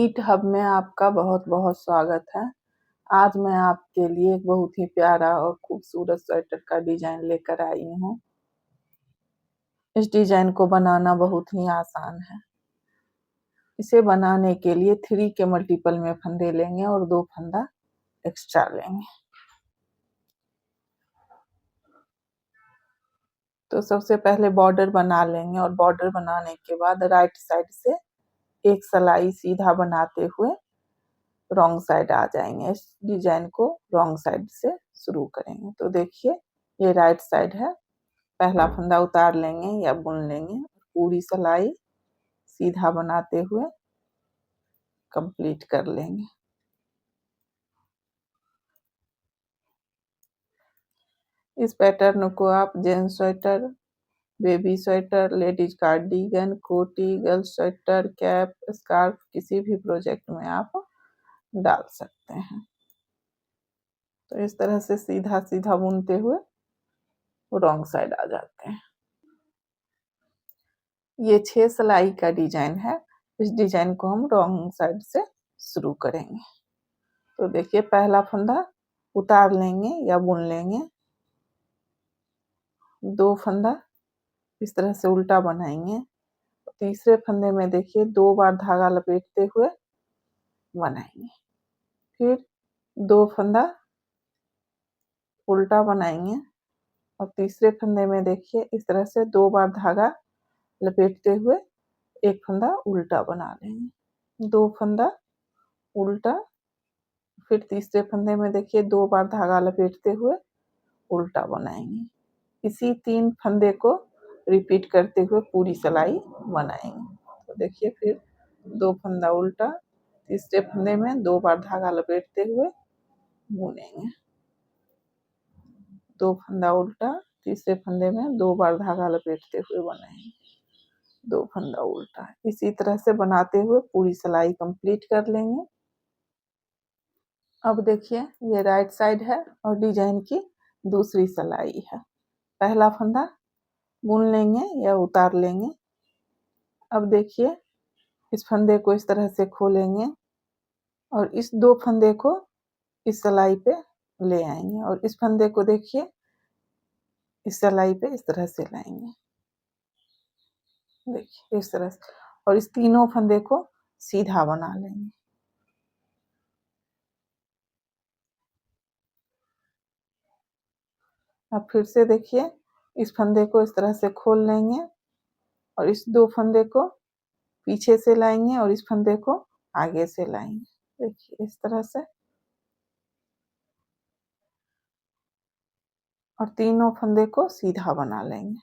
NEET hub में आपका बहुत-बहुत स्वागत है। आज मैं आपके लिए एक बहुत ही प्यारा और खूबसूरत स्वेटर का डिज़ाइन लेकर आई हूँ। इस डिज़ाइन को बनाना बहुत ही आसान है। इसे बनाने के लिए 3 के मल्टीपल में फंदे लेंगे और 2 फंदा एक्स्ट्रा लेंगे। तो सबसे पहले बॉर्डर बना लेंगे और बॉर्डर बनाने के बाद राइट साइड से एक सिलाई सीधा बनाते हुए रॉन्ग साइड आ जाएंगे। इस डिजाइन को रॉन्ग साइड से शुरू करेंगे। तो देखिए ये राइट साइड है। पहला फंदा उतार लेंगे या बुन लेंगे। पूरी सिलाई सीधा बनाते हुए कंप्लीट कर लेंगे। इस पैटर्न को आप gents sweater, baby sweater, ladies cardigan, कोटी, गर्ल्स स्वेटर, कैप, स्कार्फ किसी भी प्रोजेक्ट में आप डाल सकते हैं। तो इस तरह से सीधा सीधा बुनते हुए रॉन्ग साइड आ जाते हैं। ये 6 सिलाई का डिजाइन है। इस डिजाइन को हम रॉन्ग साइड से शुरू करेंगे। तो देखिए पहला फंदा उतार लेंगे या बुन लेंगे। 2 फंदा इस तरह से उल्टा बनाएंगे। तीसरे फंदे में देखिए 2 बार धागा लपेटते हुए बनाएंगे। फिर 2 फंदा उल्टा बनाएंगे और तीसरे फंदे में देखिए इस तरह से 2 बार धागा लपेटते हुए एक फंदा उल्टा बना लेंगे। 2 फंदा उल्टा, फिर तीसरे फंदे में देखिए 2 बार धागा लपेटते हुए उल्टा बनाएंगे। इसी 3 फंदे को रिपीट करते हुए पूरी सिलाई बनाएंगे। तो देखिए फिर 2 फंदा उल्टा, तीसरे फंदे में 2 बार धागा लपेटते हुए बुनेंगे। 2 फंदा उल्टा, तीसरे फंदे में 2 बार धागा लपेटते हुए बनाएंगे। 2 फंदा उल्टा। इसी तरह से बनाते हुए पूरी सिलाई कंप्लीट कर लेंगे। अब देखिए ये राइट साइड है और डिजाइन की दूसरी सिलाई है। पहला फंदा बुन लेंगे या उतार लेंगे। अब देखिए इस फंदे को इस तरह से खोलेंगे और इस 2 फंदे को इस सिलाई पे ले आएंगे और इस फंदे को देखिए इस सिलाई पे इस तरह से लाएंगे। देखिए इस तरह से, और इस तीनों फंदे को सीधा बना लेंगे। अब फिर से देखिए इस फंदे को इस तरह से खोल लेंगे और इस 2 फंदे को पीछे से लाएंगे और इस फंदे को आगे से लाएंगे। देखिए इस तरह से, और तीनों फंदे को सीधा बना लेंगे।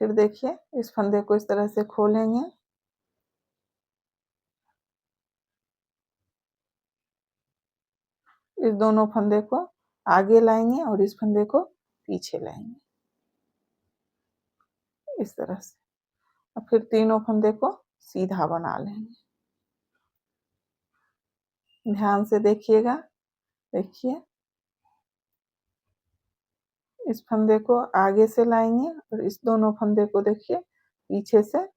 फिर देखिए इस फंदे को इस तरह से खोलेंगे, इस दोनों फंदे को आगे लाएंगे और इस फंदे को पीछे लाएंगे इस तरह से। और फिर तीनों फंदे को सीधा बना लेंगे। ध्यान से देखिएगा। देखिए इस फंदे को आगे से लाएंगे और इस दोनों फंदे को देखिए पीछे से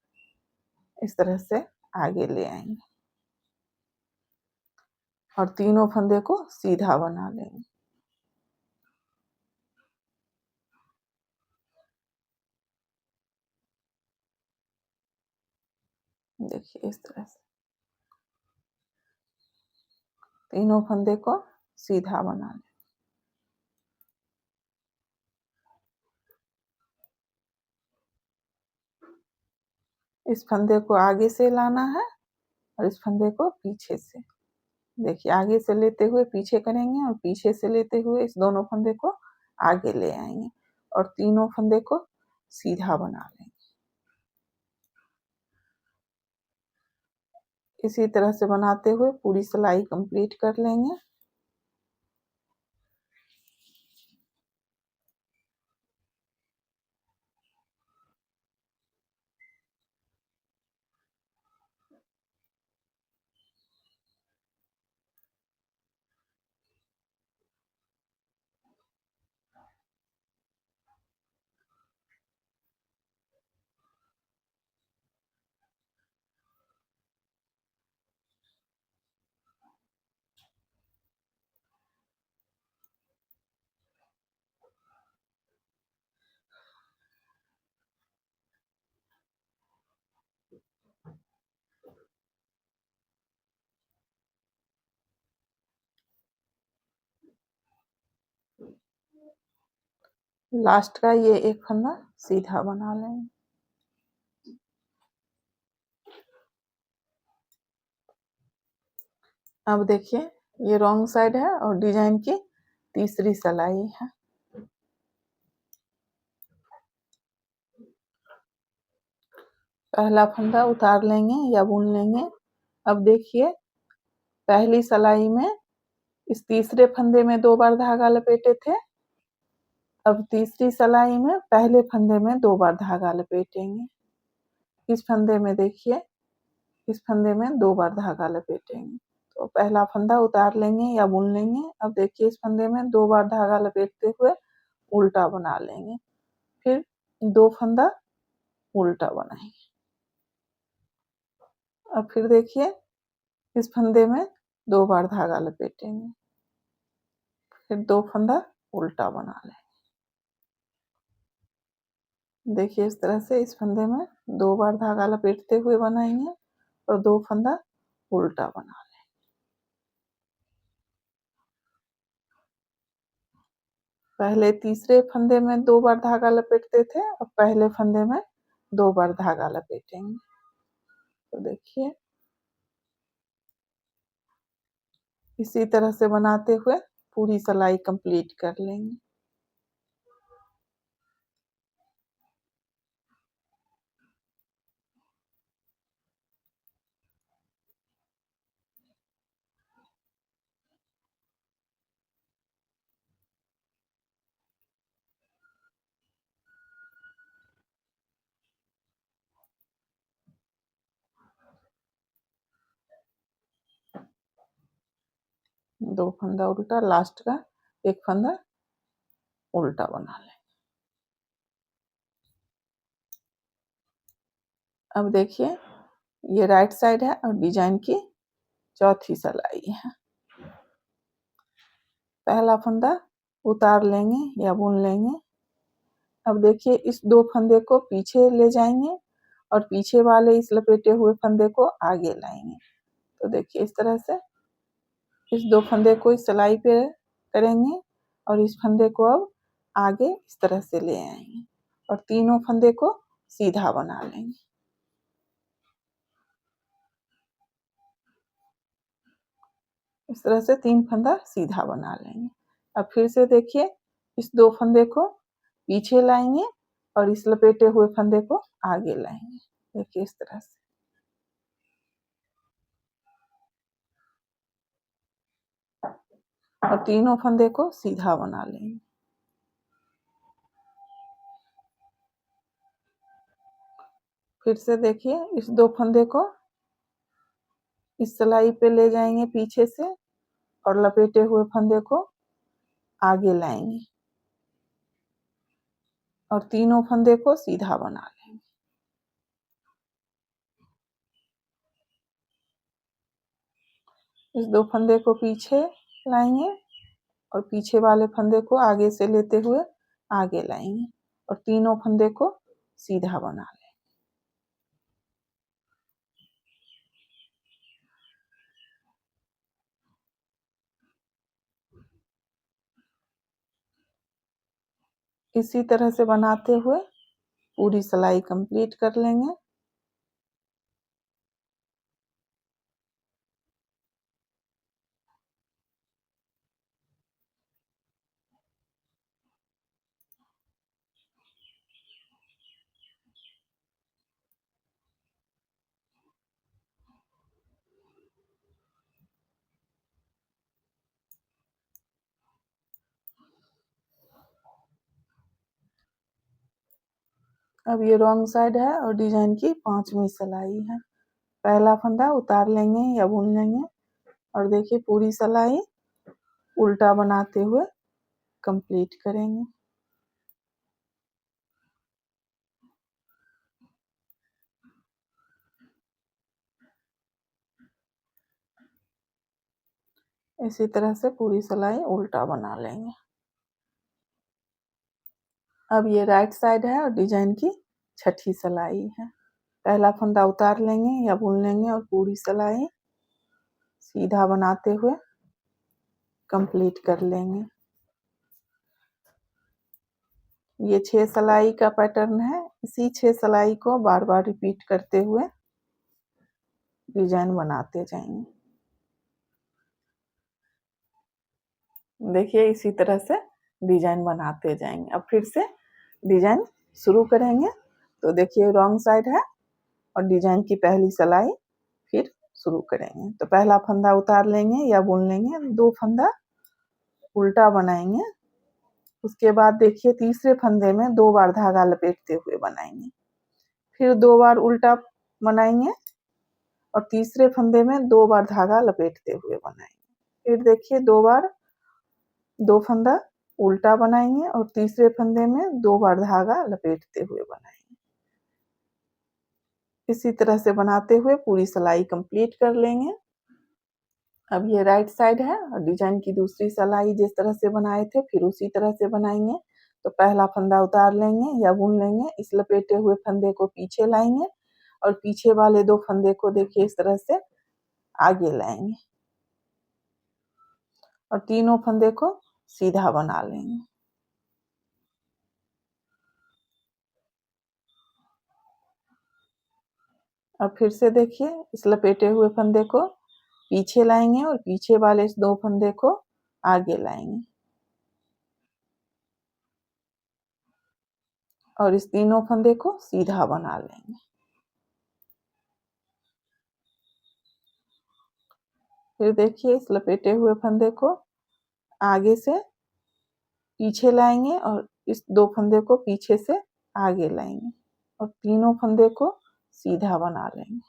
इस तरह से आगे ले आएंगे और तीनों फंदे को सीधा बना लेंगे। देखिए इस तरह से तीनों फंदे को सीधा बना लें। इस फंदे को आगे से लाना है और इस फंदे को पीछे से। देखिए आगे से लेते हुए पीछे करेंगे और पीछे से लेते हुए इस दोनों फंदे को आगे ले आएंगे और तीनों फंदे को सीधा बना लेंगे। इसी तरह से बनाते हुए पूरी सिलाई कंप्लीट कर लेंगे। लास्ट का ये एक फंदा सीधा बना लेंगे। अब देखिए ये रॉन्ग साइड है और डिजाइन की तीसरी सिलाई है। पहला फंदा उतार लेंगे या बुन लेंगे। अब देखिए पहली सिलाई में इस तीसरे फंदे में 2 बार धागा लपेटे थे। अब तीसरी सिलाई में पहले फंदे में 2 बार धागा लपेटेंगे। इस फंदे में देखिए इस फंदे में 2 बार धागा लपेटेंगे। तो पहला फंदा उतार लेंगे या बुन लेंगे। अब देखिए इस फंदे में 2 बार धागा लपेटते हुए उल्टा बना लेंगे। फिर 2 फंदा उल्टा बनाएंगे। अब फिर देखिए इस फंदे में 2 बार धागा लपेटेंगे। फिर 2 फंदा उल्टा बना लेंगे। देखिए इस तरह से इस फंदे में 2 बार धागा लपेटते हुए बनाएंगे और 2 फंदा उल्टा बना लेंगे। पहले तीसरे फंदे में 2 बार धागा लपेटते थे, अब पहले फंदे में 2 बार धागा लपेटेंगे। तो देखिए इसी तरह से बनाते हुए पूरी सिलाई कंप्लीट कर लेंगे। दो फंदा उल्टा, लास्ट का एक फंदा उल्टा बना लें। अब देखिए ये राइट साइड है और डिजाइन की चौथी सिलाई है। पहला फंदा उतार लेंगे या बुन लेंगे। अब देखिए इस 2 फंदे को पीछे ले जाएंगे और पीछे वाले इस लपेटे हुए फंदे को आगे लाएंगे। तो देखिए इस तरह से इस 2 फंदे को इस सिलाई पे करेंगे और इस फंदे को अब आगे इस तरह से ले आएंगे और तीनों फंदे को सीधा बना लेंगे। इस तरह से 3 फंदा सीधा बना लेंगे। अब फिर से देखिए इस 2 फंदे को पीछे लाएंगे और इस लपेटे हुए फंदे को आगे लाएंगे। देखिए इस तरह से। और तीनों फंदे को सीधा बना लेंगे। फिर से देखिए इस 2 फंदे को इस सिलाई पे ले जाएंगे पीछे से और लपेटे हुए फंदे को आगे लाएंगे और तीनों फंदे को सीधा बना लेंगे। इस 2 फंदे को पीछे लाएंगे और पीछे वाले फंदे को आगे से लेते हुए आगे लाएंगे और तीनों फंदे को सीधा बना लेंगे। इसी तरह से बनाते हुए पूरी सिलाई कंप्लीट कर लेंगे। अब ये रॉन्ग साइड है और डिजाइन की 5वीं सिलाई है। पहला फंदा उतार लेंगे या बुन लेंगे और देखिए पूरी सिलाई उल्टा बनाते हुए कंप्लीट करेंगे। इसी तरह से पूरी सिलाई उल्टा बना लेंगे। अब ये राइट साइड है और डिजाइन की 6ठी सिलाई है। पहला फंदा उतार लेंगे या बुन लेंगे और पूरी सिलाई सीधा बनाते हुए कंप्लीट कर लेंगे। ये 6 सिलाई का पैटर्न है। इसी 6 सिलाई को बार बार रिपीट करते हुए डिजाइन बनाते जाएंगे। देखिए इसी तरह से डिजाइन बनाते जाएंगे। अब फिर से डिजाइन शुरू करेंगे। तो देखिए रॉन्ग साइड है और डिजाइन की पहली सिलाई फिर शुरू करेंगे। तो पहला फंदा उतार लेंगे या बुन लेंगे, 2 फंदा उल्टा बनाएंगे। उसके बाद देखिए तीसरे फंदे में 2 बार धागा लपेटते हुए बनाएंगे। फिर 2 बार उल्टा बनाएंगे और तीसरे फंदे में 2 बार धागा लपेटते हुए बनाएंगे। फिर देखिए 2 बार 2 फंदा उल्टा बनाएंगे और तीसरे फंदे में 2 बार धागा लपेटते हुए बनाएंगे। इसी तरह से बनाते हुए पूरी सिलाई कंप्लीट कर लेंगे। अब ये राइट साइड है और डिजाइन की दूसरी सिलाई जिस तरह से बनाए थे फिर उसी तरह से बनाएंगे। तो पहला फंदा उतार लेंगे या बुन लेंगे। इस लपेटे हुए फंदे को पीछे लाएंगे और पीछे वाले 2 फंदे को देखिए इस तरह से आगे लाएंगे और तीनों फंदे को सीधा बना लेंगे। अब फिर से देखिए इस लपेटे हुए फंदे को पीछे लाएंगे और पीछे वाले इस 2 फंदे को आगे लाएंगे और इस तीनों फंदे को सीधा बना लेंगे। फिर देखिए इस लपेटे हुए फंदे को आगे से पीछे लाएंगे और इस 2 फंदे को पीछे से आगे लाएंगे और तीनों फंदे को सीधा बना लेंगे।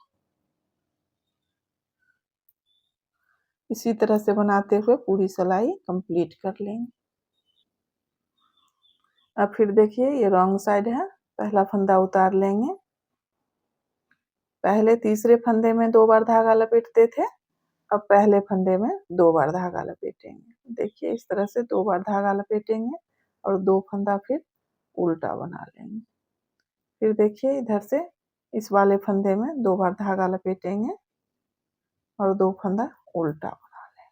इसी तरह से बनाते हुए पूरी सिलाई कंप्लीट कर लेंगे। अब फिर देखिए ये रॉन्ग साइड है। पहला फंदा उतार लेंगे। पहले तीसरे फंदे में 2 बार धागा लपेटते थे, अब पहले फंदे में 2 बार धागा लपेटेंगे। देखिए इस तरह से 2 बार धागा लपेटेंगे और 2 फंदा फिर उल्टा बना लेंगे। फिर देखिए इधर से इस वाले फंदे में 2 बार धागा लपेटेंगे और 2 फंदा उल्टा बना लेंगे।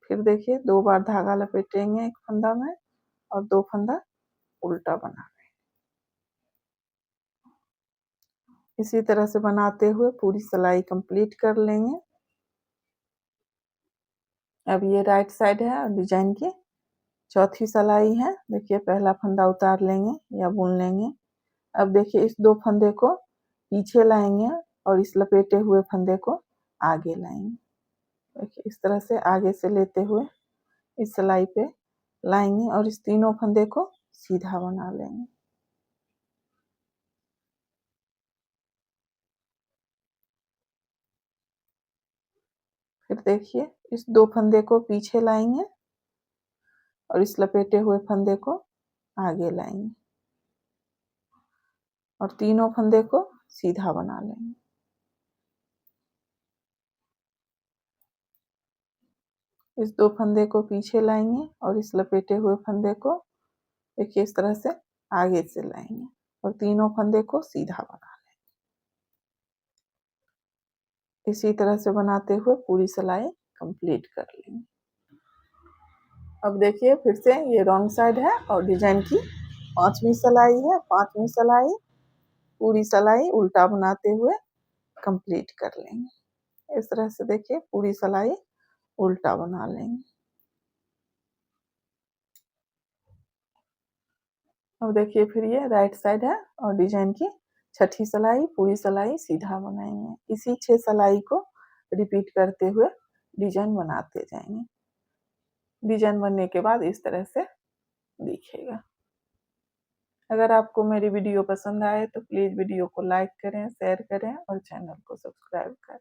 फिर देखिए 2 बार धागा लपेटेंगे एक फंदा में और 2 फंदा उल्टा बना लेंगे। इसी तरह से बनाते हुए पूरी सिलाई कंप्लीट कर लेंगे। अब ये राइट साइड है और डिजाइन की चौथी सिलाई है। देखिए पहला फंदा उतार लेंगे या बुन लेंगे। अब देखिए इस 2 फंदे को पीछे लाएंगे और इस लपेटे हुए फंदे को आगे लाएंगे। देखिए इस तरह से आगे से लेते हुए इस सिलाई पे लाएंगे और इस तीनों फंदे को सीधा बना लेंगे। फिर देखिए इस 2 फंदे को पीछे लाएंगे और इस लपेटे हुए फंदे को आगे लाएंगे और तीनों फंदे को सीधा बना लेंगे। इस 2 फंदे को पीछे लाएंगे और इस लपेटे हुए फंदे को देखिए इस तरह से आगे से लाएंगे और तीनों फंदे को सीधा बना लेंगे। इसी तरह से बनाते हुए पूरी सिलाई कंप्लीट कर लेंगे। अब देखिए फिर से ये रॉन्ग साइड है और डिजाइन की 5वीं सिलाई है। 5वीं सिलाई पूरी सिलाई उल्टा बनाते हुए कंप्लीट कर लेंगे। इस तरह से देखिए पूरी सिलाई उल्टा बना लेंगे। अब देखिए फिर ये राइट साइड है और डिजाइन की 6ठी सिलाई पूरी सिलाई सीधा बनाएंगे। इसी 6 सिलाई को रिपीट करते हुए डिजाइन बनाते जाएंगे। डिजाइन बनने के बाद इस तरह से दिखेगा। अगर आपको मेरी वीडियो पसंद आए तो प्लीज़ वीडियो को लाइक करें, शेयर करें और चैनल को सब्सक्राइब करें।